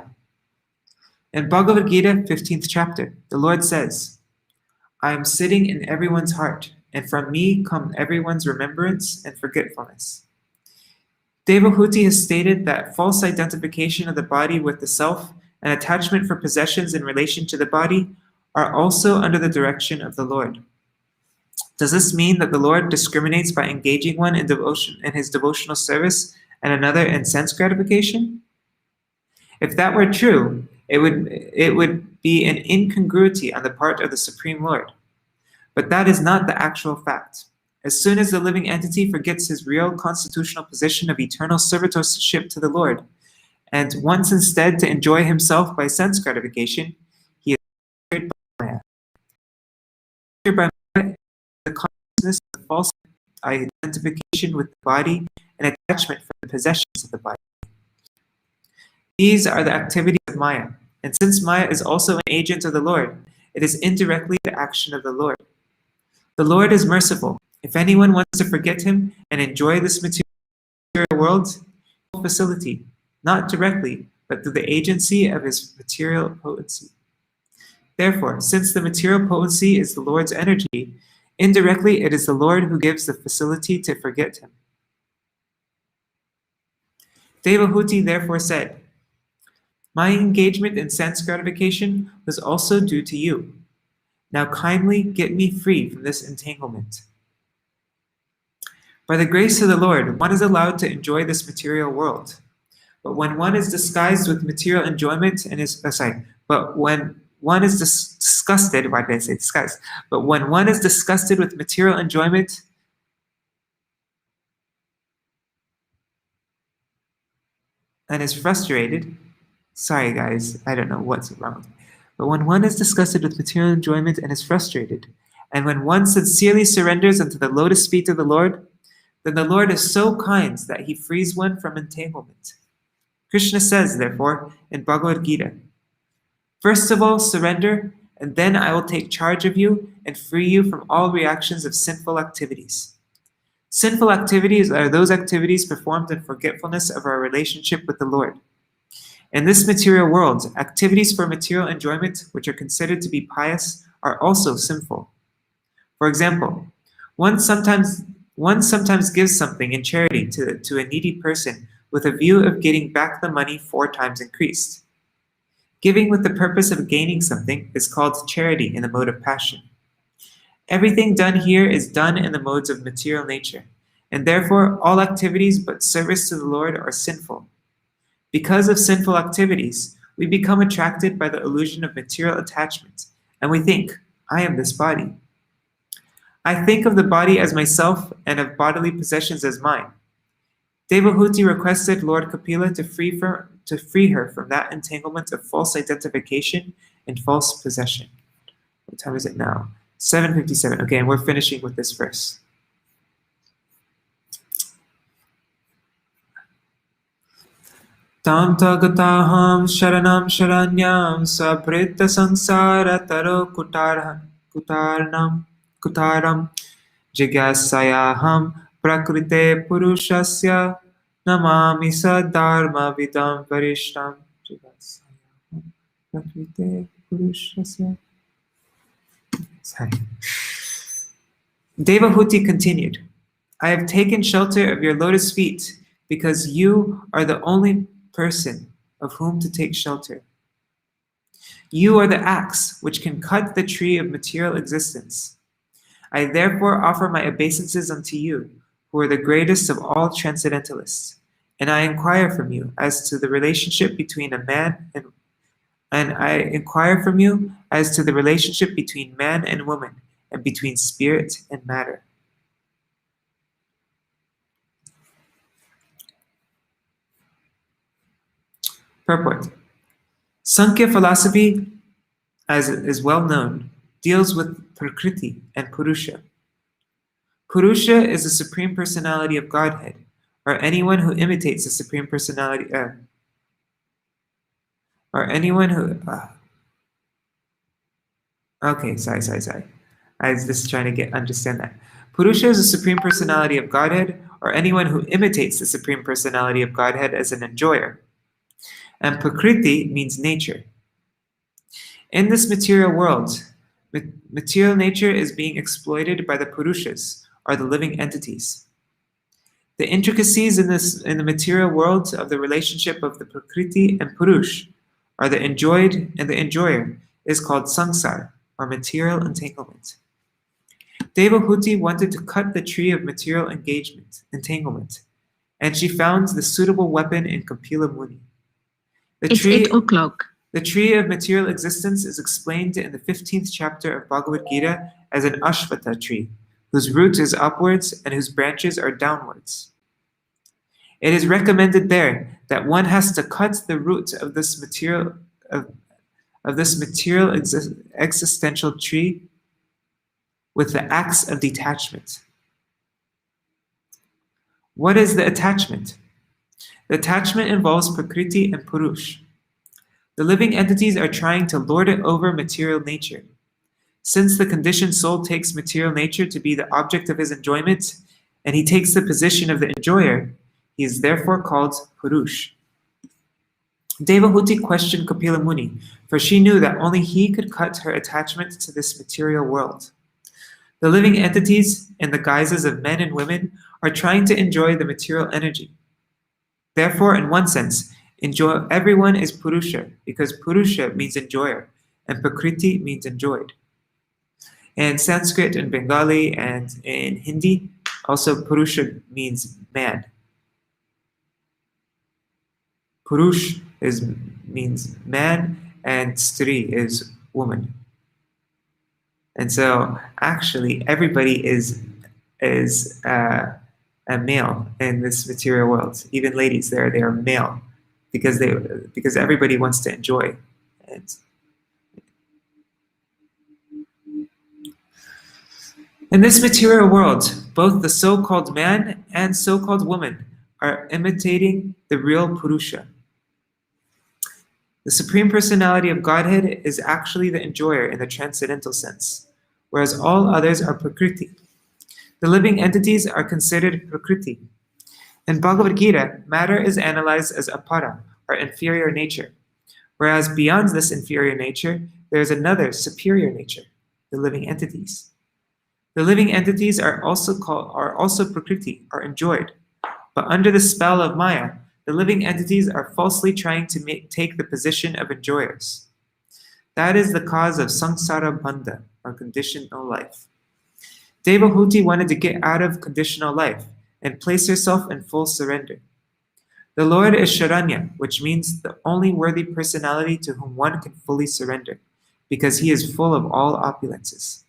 In Bhagavad Gita, 15th chapter, the Lord says, I am sitting in everyone's heart, and from me come everyone's remembrance and forgetfulness. Devahuti has stated that false identification of the body with the self and attachment for possessions in relation to the body are also under the direction of the Lord. Does this mean that the Lord discriminates by engaging one in devotion in his devotional service and another in sense gratification? If that were true, it would be an incongruity on the part of the Supreme Lord. But that is not the actual fact. As soon as the living entity forgets his real constitutional position of eternal servitorship to the Lord, and wants instead to enjoy himself by sense gratification, he is triggered by Maya. Triggered by Maya, the consciousness of false identification with the body and attachment for the possessions of the body. These are the activities of Maya, and since Maya is also an agent of the Lord, it is indirectly the action of the Lord. The Lord is merciful. If anyone wants to forget him and enjoy this material world, facility, not directly, but through the agency of his material potency. Therefore, since the material potency is the Lord's energy, indirectly it is the Lord who gives the facility to forget him. Devahuti therefore said, my engagement in sense gratification was also due to you. Now kindly get me free from this entanglement. By the grace of the Lord, one is allowed to enjoy this material world. But when one is disguised with material enjoyment and but when one is disgusted, why did I say disguised? But when one is disgusted with material enjoyment and is frustrated, sorry guys, I don't know what's wrong. But when one is disgusted with material enjoyment and is frustrated, and when one sincerely surrenders unto the lotus feet of the Lord, then the Lord is so kind that he frees one from entanglement. Krishna says, therefore, in Bhagavad Gita, first of all, surrender, and then I will take charge of you and free you from all reactions of sinful activities. Sinful activities are those activities performed in forgetfulness of our relationship with the Lord. In this material world, activities for material enjoyment, which are considered to be pious, are also sinful. For example, one sometimes gives something in charity to a needy person with a view of getting back the money 4 times increased. Giving with the purpose of gaining something is called charity in the mode of passion. Everything done here is done in the modes of material nature, and therefore all activities but service to the Lord are sinful. Because of sinful activities, we become attracted by the illusion of material attachment, and we think, I am this body. I think of the body as myself and of bodily possessions as mine. Devahuti requested Lord Kapila to free her from that entanglement of false identification and false possession. What time is it now? 7:57. Okay, and we're finishing with this verse. Tam tagataham sharanam sharanyam sabrita sansara taro kutaram jigyasayaham prakrite purushasya namami sadharma vidam varishtam. Jigyasayaham prakrite purushasya. Sorry. Devahuti continued, I have taken shelter of your lotus feet because you are the only person of whom to take shelter. You are the axe which can cut the tree of material existence. I therefore offer my obeisances unto you, who are the greatest of all transcendentalists, and I inquire from you as to the relationship between a man and man and woman, and between spirit and matter. Purport. Sankhya philosophy, as is well known, deals with Prakriti and Purusha. Purusha is the Supreme Personality of Godhead, or anyone who imitates the Supreme Personality, okay, sorry. I was just trying to understand that. Purusha is the Supreme Personality of Godhead, or anyone who imitates the Supreme Personality of Godhead as an enjoyer. And Prakriti means nature. In this material world, material nature is being exploited by the Purushas, or the living entities. The intricacies in the material world of the relationship of the Prakriti and Purush, or the enjoyed and the enjoyer, is called samsara, or material entanglement. Devahuti wanted to cut the tree of material entanglement, and she found the suitable weapon in Kapila Muni. It's 8 o'clock. The tree of material existence is explained in the 15th chapter of Bhagavad Gita as an Ashvata tree, whose root is upwards and whose branches are downwards. It is recommended there that one has to cut the root of this material existential tree with the axe of detachment. What is the attachment? The attachment involves Prakriti and Purush. The living entities are trying to lord it over material nature. Since the conditioned soul takes material nature to be the object of his enjoyment, and he takes the position of the enjoyer, he is therefore called Purush. Devahuti questioned Kapila Muni, for she knew that only he could cut her attachment to this material world. The living entities, in the guises of men and women, are trying to enjoy the material energy. Therefore, in one sense, everyone is Purusha, because Purusha means enjoyer, and Prakriti means enjoyed. In Sanskrit and Bengali and in Hindi, also Purusha means man. Purush means man, and Stri is woman. And so, actually, everybody is a male in this material world. Even ladies, they are male, because everybody wants to enjoy. In this material world, both the so-called man and so-called woman are imitating the real Purusha. The Supreme Personality of Godhead is actually the enjoyer in the transcendental sense, whereas all others are Prakriti. The living entities are considered Prakriti. In Bhagavad Gita, matter is analyzed as apara, or inferior nature, whereas beyond this inferior nature, there is another superior nature, the living entities. The living entities are also Prakriti, are enjoyed, but under the spell of Maya, the living entities are falsely trying to take the position of enjoyers. That is the cause of samsara bandha, or conditional life. Devahuti wanted to get out of conditional life and place herself in full surrender. The Lord is Sharanya, which means the only worthy personality to whom one can fully surrender, because he is full of all opulences.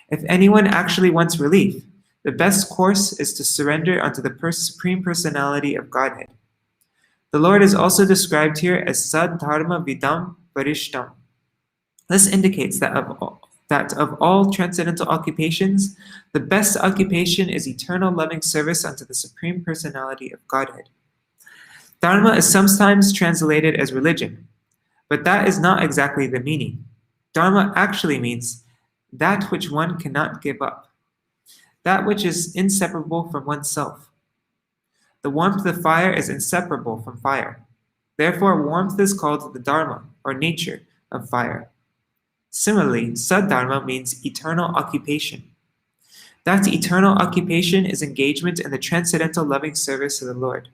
If anyone actually wants relief, the best course is to surrender unto the Supreme Personality of Godhead. The Lord is also described here as Sad Dharma Vidam Varishtam. This indicates that of all transcendental occupations, the best occupation is eternal loving service unto the Supreme Personality of Godhead. Dharma is sometimes translated as religion, but that is not exactly the meaning. Dharma actually means that which one cannot give up, that which is inseparable from oneself. The warmth of fire is inseparable from fire. Therefore, warmth is called the Dharma, or nature, of fire. Similarly, Saddharma means eternal occupation. That eternal occupation is engagement in the transcendental loving service of the Lord.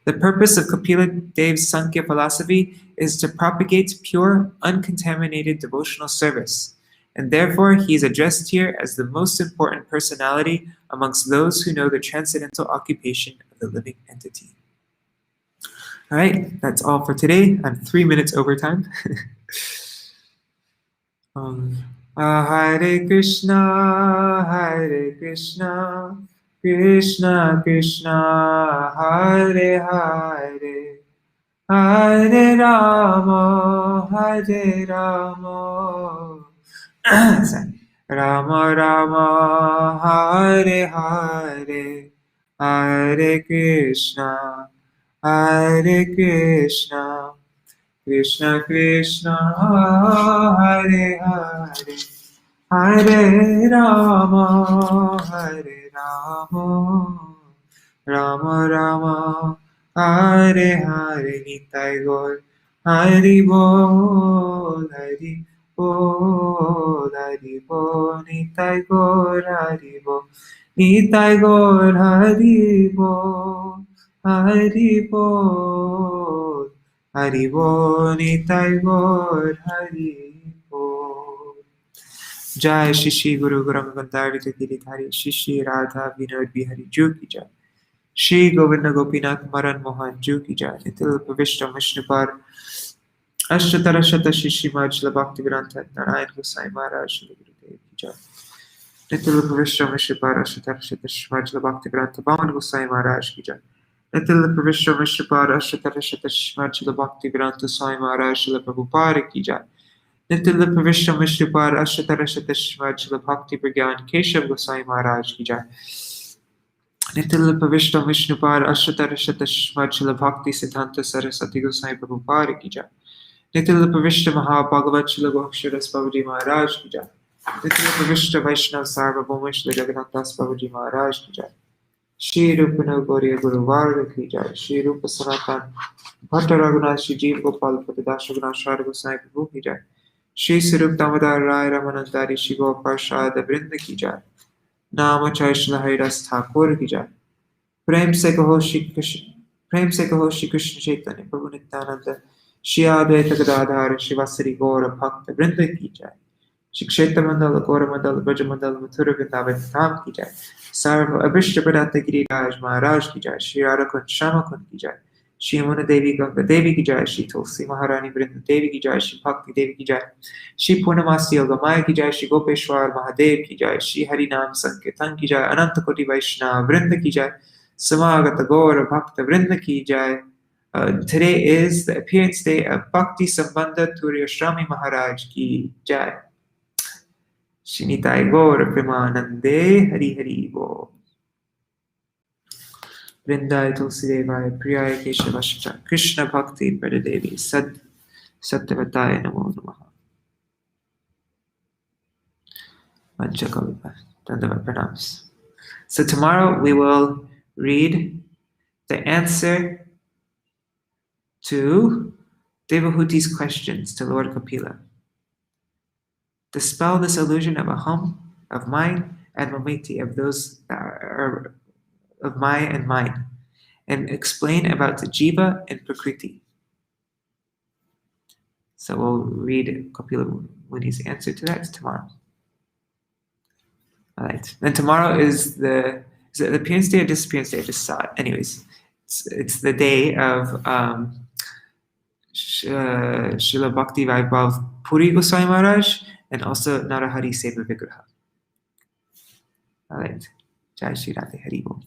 The purpose of Kapila Dev's Sankhya philosophy is to propagate pure, uncontaminated devotional service, and therefore he is addressed here as the most important personality amongst those who know the transcendental occupation of the living entity. All right, that's all for today. I'm 3 minutes over time. Hare Krishna, Krishna Krishna, Hare Hare, Hare Rama, Rama Rama, Hare Hare, Hare Krishna, Krishna Krishna, Hare Hare, Hare Rama, Rama Rama, Hare Hare. Nitai Gaur, Hari Bol, Hari Bol, Hari Bol, Nitai Gaur, Hari Bol, Nitai Gaur, Hari Bol, Hari Bol, Hari Bol, Nitai Gaur, Hari Bol. Jai Shri Guru Gauranga Gandharva Giridhari Shri Radha Vinod Bihari Ju Ki Jai. Shri Govinda Gopinath Maran Mohan Ju Ki Jai. Nitil Pavishta Vishnupar Ashtatara Shata Shishimad Bhakti Grantha Narayan Gosai Maharaj Shri Gurudev Ki Jai. Nitil Pavishta Vishnupar Ashtatara Shata Shishimad Bhakti Grantha Bhavan Gosai Maharaj Ki Jai. Nitil Pavishta Vishnupar Ashtatara Shata Shishimad Bhakti Grantha Sai Maharaj Shri Prabhupada Ki Jai. Nitil Pavishta Vishnupar Ashtatara Shata Shishimad Bhakti Pragyan Keshav Gosai Maharaj Ki Jai. Nitil Pavishta Vishnupar Ashtatara Shata Shishimad Bhakti Siddhanta Saraswati Gosai Prabhupada Ki Jai. Nitil Pavishta Mahabhagavat Shila Goksharas Babaji Maharaj Ki Jai. Nitil Pavishta Vaishnav Sarvabhauma Shila Jagannathas Babaji Maharaj Ki Jai. Shri Rupana Gauriya Guru Varga Ki Jai. Shri Rupa Sanatan Bhatta Raghunath Shri Jeev Gopal Patadash Raghunath Shari Gosai Prabhu Ki Jai. Shri Sarup Damodar Rai Ramanandari Shri Gopal Shada Vrinda Ki Jai. Nama Chaishla Haridas Thakur Ki Jai. Prem Se Kaho Shri Krishna Chaitanya Prabhu Nityananda Shri Advaita Gadadhar Shri Vasari Gaura Bhakta Vrinda Ki Jai. Shri Kshetra Mandala Gaura Mandala Braja Mandala Mathura Vrindavan Dham Ki Jai. Sarva Abhishta Pradata Giriraj Maharaj Ki Jai. Shri Radhakund Shamakund Ki Jai. Shri Yamuna Devi Ganga Devi Ki Jai. Shri Tulsi Maharani Vrinda Devi Ki Jai. Shri Bhakti Devi Ki Jai. Shri Purnamasi Yoga Maya Ki Jai. Shri Gopeshwar Mahadev Ki Jai. Shri Harinam Sankirtan Ki Jai. Ananta Koti Vaishnava Vrinda Ki Jai. Samagata Gaura Bhakta Vrinda Ki Jai. Today is the appearance day of Bhakti Sambandha Turyashrami Maharaj Ki Jai. Shinitai Gaura Premanande Hari Hari Bo. Vrindai Tulsi Devai Priyai Keshavashta Krishna Bhakti Pradadevi Satyavataya Namo Namaha. Vanchakalpa Dandavat Pranams. So tomorrow we will read the answer to Devahuti's questions to Lord Kapila. Dispel this illusion of aham, of mine, and mamiti, of those that are of my and mine, and explain about the jiva and prakriti. So we'll read Kapila Muni's answer to that tomorrow. All right. And tomorrow is is it the appearance day or disappearance day? I just saw it. Anyways, it's the day of Srila Bhakti Vaibhav Puri Goswami Maharaj and also Narahari Seva Vigraha. All right. Jai Shri Radhe Hari Bol.